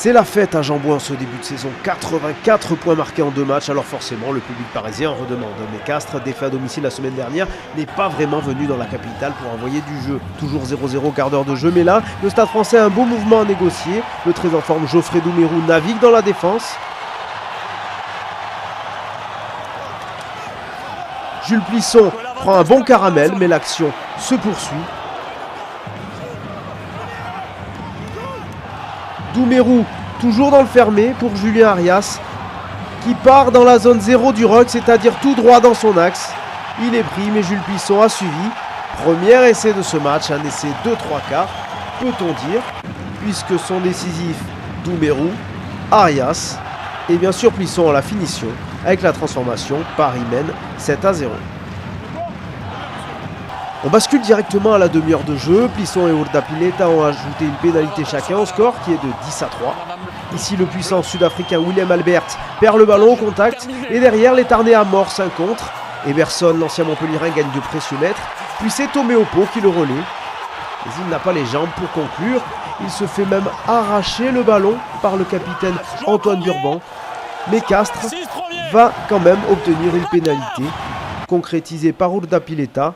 C'est la fête à Jean-Bouin ce début de saison, 84 points marqués en 2 matchs, alors forcément le public parisien en redemande. Mais Castres, défait à domicile la semaine dernière, n'est pas vraiment venu dans la capitale pour envoyer du jeu. Toujours 0-0 quart d'heure de jeu, mais là, le Stade Français a un beau mouvement à négocier. Le très en forme Geoffrey Doumerou navigue dans la défense. Jules Plisson prend un bon caramel, mais l'action se poursuit. Doumerou, toujours dans le fermé pour Julien Arias, qui part dans la zone 0 du ruck, c'est-à-dire tout droit dans son axe. Il est pris, mais Jules Plisson a suivi. Premier essai de ce match, un essai de 3/4, peut-on dire, puisque sont décisifs Doumerou, Arias, et bien sûr Plisson à la finition, avec la transformation, Paris mène 7-0. On bascule directement à la demi-heure de jeu. Plisson et Urdapilleta ont ajouté une pénalité chacun au score qui est de 10-3. Ici, le puissant sud-africain Willem Albert perd le ballon au contact et derrière, les Tarnais amorcent un contre. Eberson, l'ancien Montpellierin, gagne de précieux mètres. Puis c'est Toméopo qui le relaie. Mais il n'a pas les jambes pour conclure. Il se fait même arracher le ballon par le capitaine Antoine Durban. Mais Castres va quand même obtenir une pénalité concrétisée par Urdapilleta,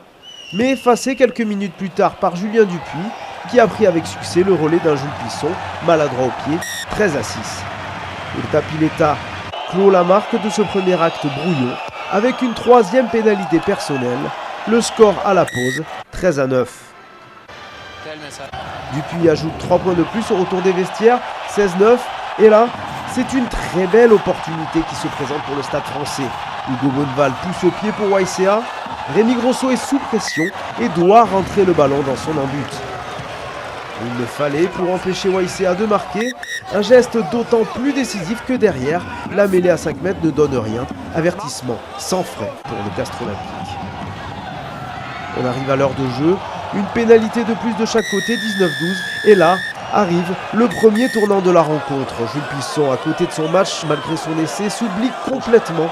mais effacé quelques minutes plus tard par Julien Dupuis, qui a pris avec succès le relais d'un Jules Plisson, maladroit au pied, 13-6. Urdapilleta clôt la marque de ce premier acte brouillon, avec une troisième pénalité personnelle, le score à la pause, 13-9. Dupuis ajoute 3 points de plus au retour des vestiaires, 16-9, et là, c'est une très belle opportunité qui se présente pour le Stade Français. Hugo Bonneval pousse au pied pour YCA. Rémi Grosso est sous pression et doit rentrer le ballon dans son embut. Il le fallait pour empêcher YCA de marquer. Un geste d'autant plus décisif que derrière, la mêlée à 5 mètres ne donne rien. Avertissement sans frais pour le Castres Olympique. On arrive à l'heure de jeu. Une pénalité de plus de chaque côté, 19-12. Et là, arrive le premier tournant de la rencontre. Jules Plisson, à côté de son match, malgré son essai, s'oublie complètement.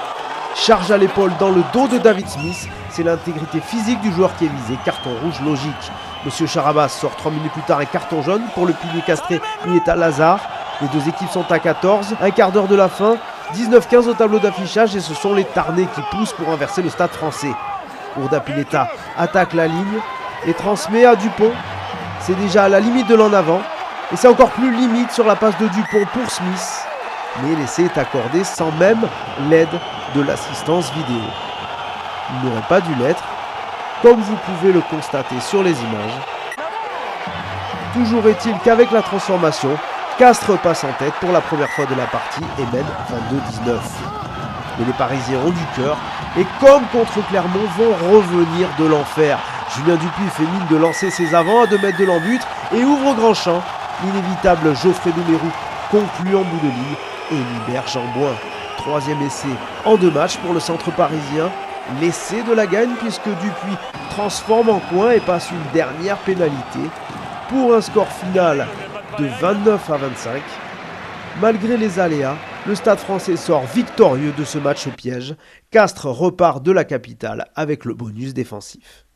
Charge à l'épaule dans le dos de David Smith. C'est l'intégrité physique du joueur qui est visé. Carton rouge logique. Monsieur Charabas sort 3 minutes plus tard un carton jaune pour le pilier castré Nieta Lazare. Les deux équipes sont à 14. Un quart d'heure de la fin. 19-15 au tableau d'affichage et ce sont les Tarnais qui poussent pour inverser le Stade Français. Urdapilleta attaque la ligne et transmet à Dupont. C'est déjà à la limite de l'en avant. Et c'est encore plus limite sur la passe de Dupont pour Smith. Mais l'essai est accordé sans même l'aide de l'assistance vidéo. Il n'aurait pas dû l'être, comme vous pouvez le constater sur les images. Toujours est-il qu'avec la transformation, Castres passe en tête pour la première fois de la partie et mène 22-19. Mais les Parisiens ont du cœur et comme contre Clermont vont revenir de l'enfer. Julien Dupuis fait mine de lancer ses avants à 2 mètres de l'embut et ouvre grand champ. L'inévitable Geoffrey Doumerou conclut en bout de ligne et libère Jean-Bouin. Troisième essai en 2 matchs pour le centre parisien. L'essai de la gagne puisque Dupuis transforme en point et passe une dernière pénalité pour un score final de 29-25. Malgré les aléas, le Stade Français sort victorieux de ce match au piège. Castres repart de la capitale avec le bonus défensif.